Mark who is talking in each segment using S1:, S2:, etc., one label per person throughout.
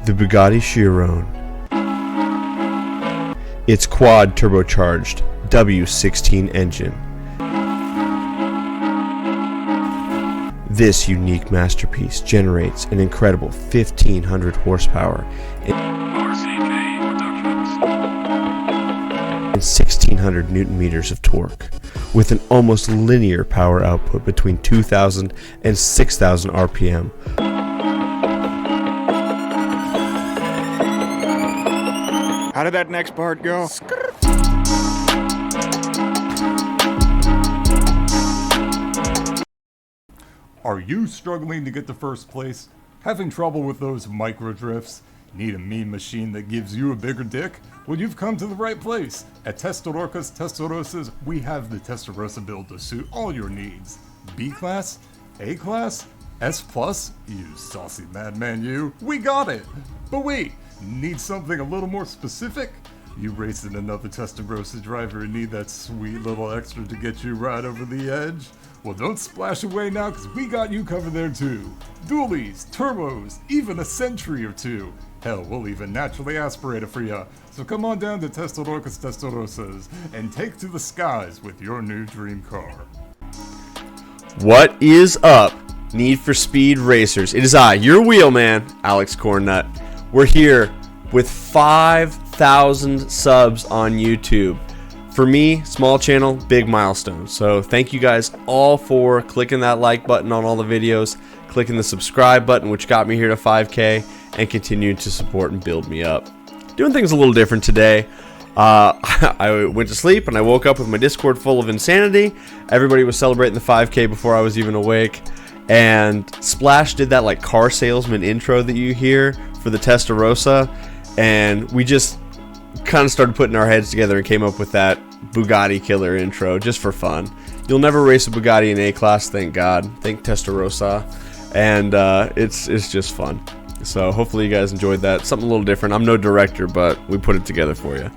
S1: the Bugatti Chiron. Its quad turbocharged W16 engine. This unique masterpiece generates an incredible 1,500 horsepower and 1,600 newton meters of torque, with an almost linear power output between 2,000 and 6,000 RPM.
S2: How did that next part go?
S3: Are you struggling to get to first place? Having trouble with those micro drifts? Need a mean machine that gives you a bigger dick? Well, you've come to the right place. At Testarossas, we have the Testarossa build to suit all your needs. B-Class? A-Class? S+? You saucy madman you. We got it! But wait, need something a little more specific? You racing another Testarossa driver and need that sweet little extra to get you right over the edge? Well, don't splash away now, because we got you covered there too. Dualies, turbos, even a Century or two. Hell, we'll even naturally aspirate it for ya. So come on down to Testarossas and take to the skies with your new dream car.
S1: What is up, Need for Speed racers? It is I, your wheelman, Alex Cornnut. We're here with 5,000 subs on YouTube. For me, small channel, big milestone. So thank you guys all for clicking that like button on all the videos, clicking the subscribe button, which got me here to 5K, and continuing to support and build me up. Doing things a little different today. I went to sleep and I woke up with my Discord full of insanity. Everybody was celebrating the 5K before I was even awake. And Splash did that like car salesman intro that you hear for the Testarossa. And we just kind of started putting our heads together and came up with that Bugatti killer intro just for fun. You'll never race a Bugatti in A-Class, thank God. Thank Testarossa. And it's just fun. So hopefully you guys enjoyed that. Something a little different. I'm no director, but we put it together for you.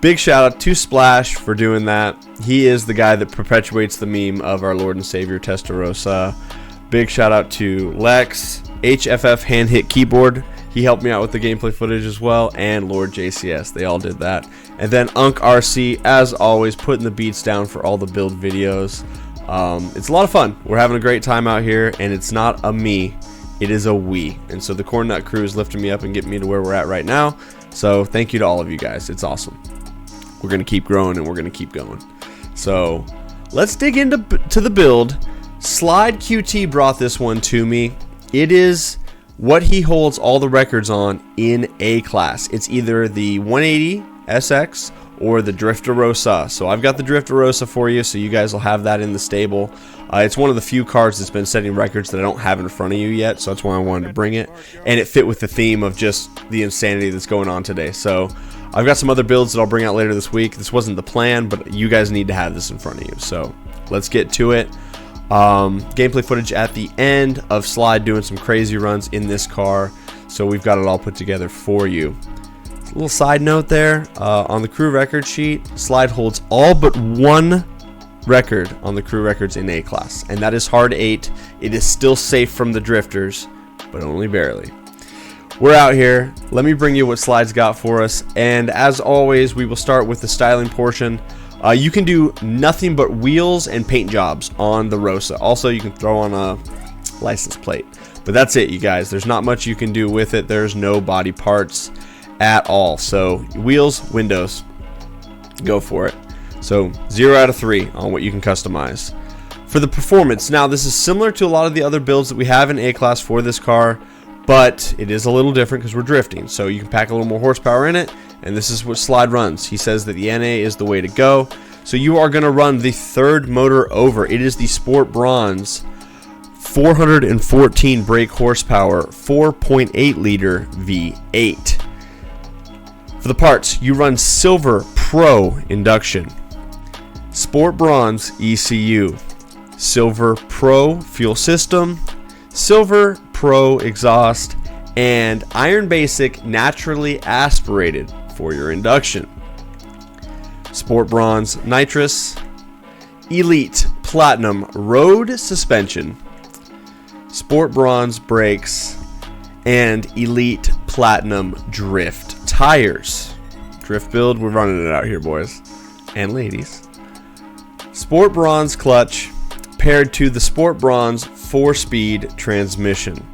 S1: Big shout out to Splash for doing that. He is the guy that perpetuates the meme of our Lord and Savior Testarossa. Big shout out to Lex, HFF Hand Hit Keyboard. He helped me out with the gameplay footage as well, and Lord JCS. They all did that. And then Unk RC, as always, putting the beats down for all the build videos. It's a lot of fun. We're having a great time out here, and it's not a me, it is a we. And so the Cornnut crew is lifting me up and getting me to where we're at right now. So thank you to all of you guys. It's awesome. We're going to keep growing, and we're going to keep going. So let's dig into the build. SlideQT brought this one to me. It is what he holds all the records on in A-Class. It's either the 180 SX or the Driftarossa. So I've got the Driftarossa for you, so you guys will have that in the stable. It's one of the few cars that's been setting records that I don't have in front of you yet, so that's why I wanted to bring it. And it fit with the theme of just the insanity that's going on today. So I've got some other builds that I'll bring out later this week. This wasn't the plan, but you guys need to have this in front of you. So let's get to it. Gameplay footage at the end of Slide doing some crazy runs in this car. So we've got it all put together for you. A little side note there, on the crew record sheet, Slide holds all but one record on the crew records in A-Class, and that is hard 8. It is still safe from the drifters, but only barely. We're out here. Let me bring you what Slide's got for us, and as always, we will start with the styling portion. You can do nothing but wheels and paint jobs on the Rossa. Also, you can throw on a license plate, but that's it, you guys. There's not much you can do with it. There's no body parts at all. So wheels, windows, go for it. So 0 out of 3 on what you can customize. For the performance, now this is similar to a lot of the other builds that we have in A-Class for this car, but it is a little different because we're drifting. So you can pack a little more horsepower in it, and this is what Slide runs. He says that the NA is the way to go. So you are going to run the third motor over. It is the Sport Bronze 414 brake horsepower 4.8 liter V8. For the parts, you run Silver Pro induction, Sport Bronze ECU, Silver Pro fuel system, Silver Pro exhaust, and Iron Basic naturally aspirated for your induction. Sport Bronze nitrous, Elite Platinum road suspension, Sport Bronze brakes, and Elite Platinum Drift tires. Drift build, we're running it out here, boys and ladies. Sport Bronze clutch paired to the Sport Bronze 4-speed transmission.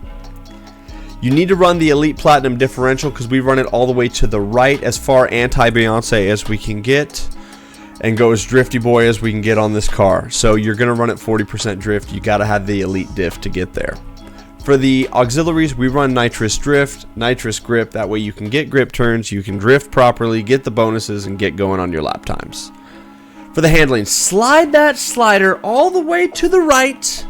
S1: You need to run the Elite Platinum differential because we run it all the way to the right, as far anti-Beyonce as we can get, and go as drifty boy as we can get on this car. So you're going to run it 40% drift. You got to have the Elite diff to get there. For the auxiliaries, we run nitrous drift, nitrous grip. That way you can get grip turns, you can drift properly, get the bonuses, and get going on your lap times. For the handling, slide that slider all the way to the right.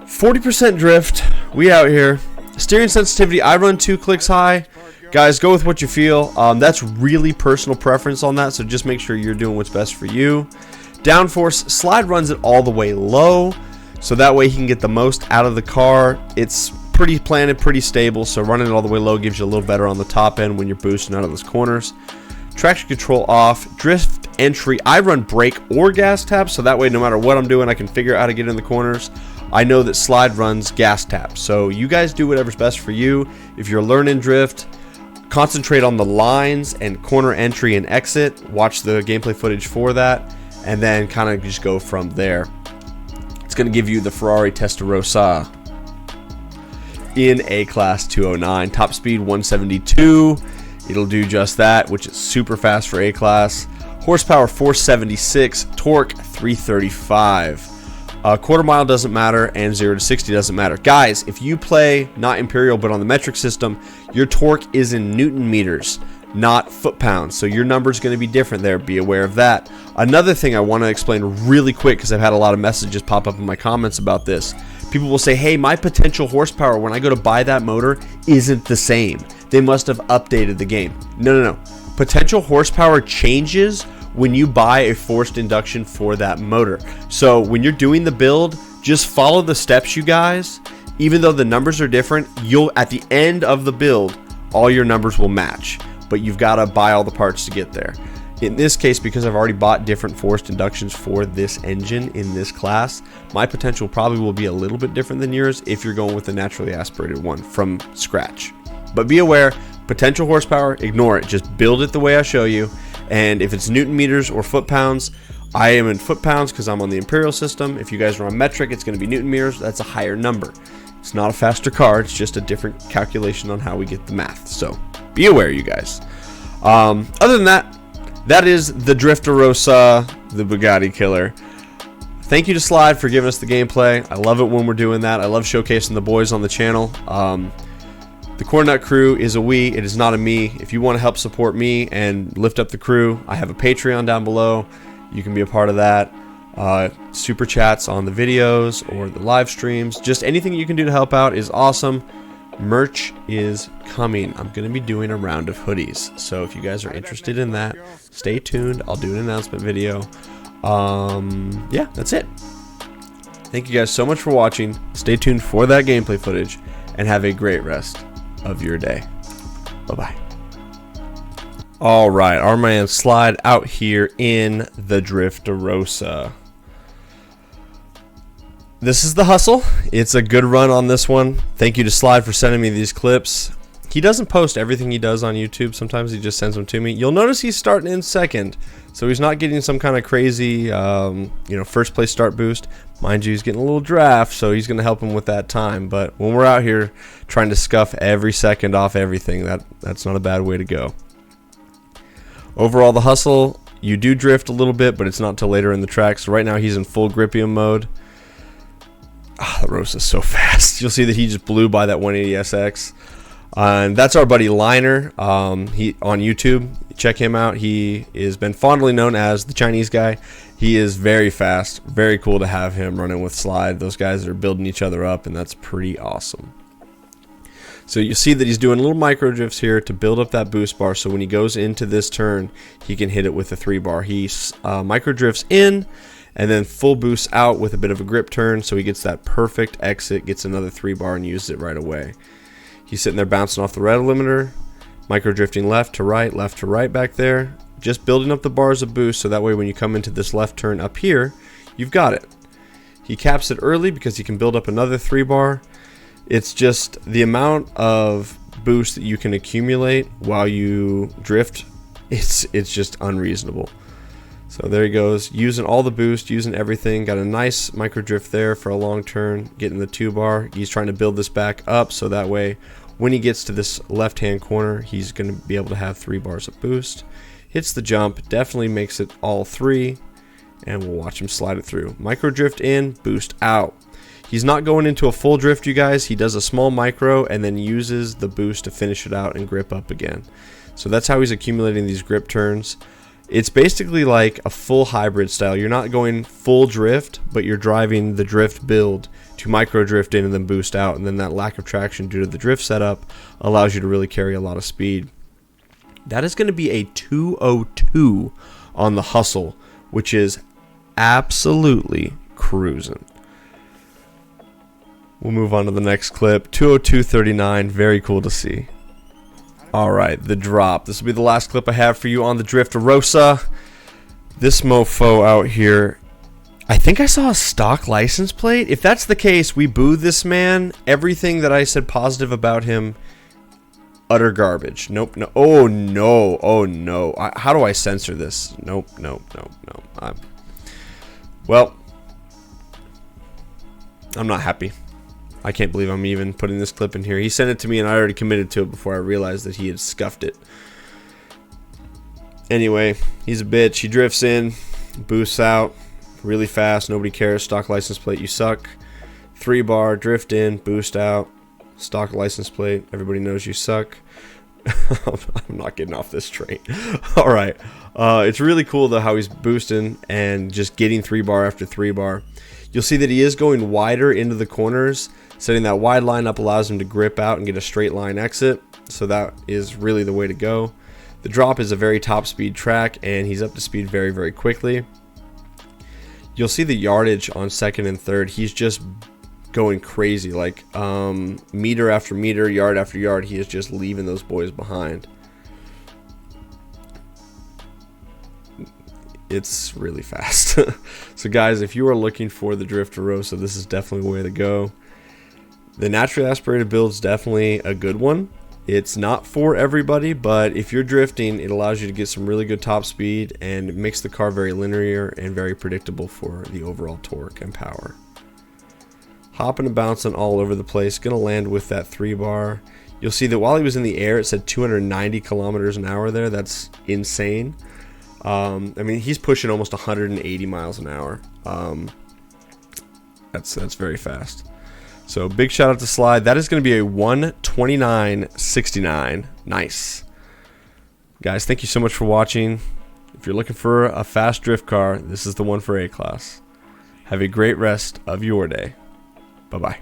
S1: 40% drift. We out here. Steering sensitivity, I run 2 clicks high. Guys, go with what you feel. That's really personal preference on that, so just make sure you're doing what's best for you. Downforce, slide runs it all the way low, so that way he can get the most out of the car. It's pretty planted, pretty stable, so running it all the way low gives you a little better on the top end when you're boosting out of those corners. Traction control off. Drift entry, I run brake or gas tap, so that way no matter what I'm doing, I can figure out how to get in the corners. I know that slide runs gas tap, so you guys do whatever's best for you. If you're learning drift, concentrate on the lines and corner entry and exit. Watch the gameplay footage for that, and then kind of just go from there. It's going to give you the Ferrari Testarossa in A-Class 209. Top speed 172. It'll do just that, which is super fast for A-Class. Horsepower 476. Torque 335. Quarter mile doesn't matter, and 0 to 60 doesn't matter. Guys, if you play not Imperial but on the metric system, your torque is in Newton meters, not foot-pounds. So your number is going to be different there. Be aware of that. Another thing I want to explain really quick, because I've had a lot of messages pop up in my comments about this. People will say, hey, my potential horsepower when I go to buy that motor isn't the same. They must have updated the game. No. Potential horsepower changes when you buy a forced induction for that motor. So when you're doing the build, just follow the steps, you guys. Even though the numbers are different, you'll, at the end of the build, all your numbers will match. But you've got to buy all the parts to get there. In this case, because I've already bought different forced inductions for this engine in this class, my potential probably will be a little bit different than yours if you're going with the naturally aspirated one from scratch. But be aware, potential horsepower, ignore it. Just build it the way I show you. And if it's Newton meters or foot pounds, I am in foot pounds because I'm on the Imperial system. If you guys are on metric, it's going to be Newton meters. That's a higher number. It's not a faster car. It's just a different calculation on how we get the math. So be aware, you guys. Other than that, that is the Testarossa, the Bugatti killer. Thank you to Slide for giving us the gameplay. I love it when we're doing that. I love showcasing the boys on the channel. The Cornnut crew is a we, it is not a me. If you want to help support me and lift up the crew, I have a Patreon down below. You can be a part of that. Super chats on the videos or the live streams. Just anything you can do to help out is awesome. Merch is coming. I'm going to be doing a round of hoodies. So if you guys are interested in that, stay tuned. I'll do an announcement video. Yeah, that's it. Thank you guys so much for watching. Stay tuned for that gameplay footage and have a great rest of your day. Bye-bye. All right, our man Slide out here in the Testarossa. This is the hustle. It's a good run on this one. Thank you to Slide for sending me these clips. He doesn't post everything he does on YouTube. Sometimes he just sends them to me. You'll notice he's starting in second, so he's not getting some kind of crazy, first place start boost. Mind you, he's getting a little draft, so he's going to help him with that time. But when we're out here trying to scuff every second off everything, that's not a bad way to go. Overall, the hustle, you do drift a little bit, but it's not until later in the track. So right now he's in full Grippium mode. The Rosa is so fast. You'll see that he just blew by that 180SX. And that's our buddy Liner. He on YouTube. Check him out. He has been fondly known as the Chinese guy. He is very fast. Very cool to have him running with Slide. Those guys are building each other up, and that's pretty awesome. So you see that he's doing little micro drifts here to build up that boost bar. So when he goes into this turn, he can hit it with a 3-bar. He micro drifts in and then full boosts out with a bit of a grip turn. So he gets that perfect exit, gets another 3-bar and uses it right away. He's sitting there bouncing off the red limiter, micro drifting left to right back there, just building up the bars of boost so that way when you come into this left turn up here, you've got it. He caps it early because he can build up another 3-bar. It's just the amount of boost that you can accumulate while you drift, it's just unreasonable. So there he goes, using all the boost, using everything. Got a nice micro drift there for a long turn, getting the 2-bar. He's trying to build this back up so that way when he gets to this left-hand corner, he's going to be able to have 3 bars of boost. Hits the jump, definitely makes it all 3, and we'll watch him slide it through. Micro drift in, boost out. He's not going into a full drift, you guys. He does a small micro and then uses the boost to finish it out and grip up again. So that's how he's accumulating these grip turns. It's basically like a full hybrid style. You're not going full drift, but you're driving the drift build to micro drift in and then boost out. And then that lack of traction due to the drift setup allows you to really carry a lot of speed. That is going to be a 202 on the hustle, which is absolutely cruising. We'll move on to the next clip. 202.39, very cool to see. Alright, the drop. This will be the last clip I have for you on the Testarossa. This mofo out here, I think I saw a stock license plate. If that's the case, we boo this man. Everything that I said positive about him, utter garbage. Nope, no. Oh, no. Oh, no. How do I censor this? Nope, nope, nope, nope. Well, I'm not happy. I can't believe I'm even putting this clip in here. He sent it to me and I already committed to it before I realized that he had scuffed it. Anyway, he's a bitch. He drifts in, boosts out really fast. Nobody cares. Stock license plate, you suck. 3-bar, drift in, boost out. Stock license plate, everybody knows you suck. I'm not getting off this train. Alright. It's really cool though how he's boosting and just getting 3-bar after 3-bar. You'll see that he is going wider into the corners. Setting that wide line up allows him to grip out and get a straight line exit. So that is really the way to go. The drop is a very top speed track and he's up to speed very, very quickly. You'll see the yardage on second and third. He's just going crazy. Like meter after meter, yard after yard, he is just leaving those boys behind. It's really fast. So guys, if you are looking for the Testarossa, this is definitely the way to go. The naturally aspirated build is definitely a good one. It's not for everybody, but if you're drifting, it allows you to get some really good top speed and it makes the car very linear and very predictable for the overall torque and power. Hopping and bouncing all over the place, gonna land with that 3-bar. You'll see that while he was in the air, it said 290 kilometers an hour there. That's insane. I mean, he's pushing almost 180 miles an hour. That's very fast. So big shout out to Slide. That is going to be a 129.69. Nice. Guys, thank you so much for watching. If you're looking for a fast drift car, this is the one for A-Class. Have a great rest of your day. Bye-bye.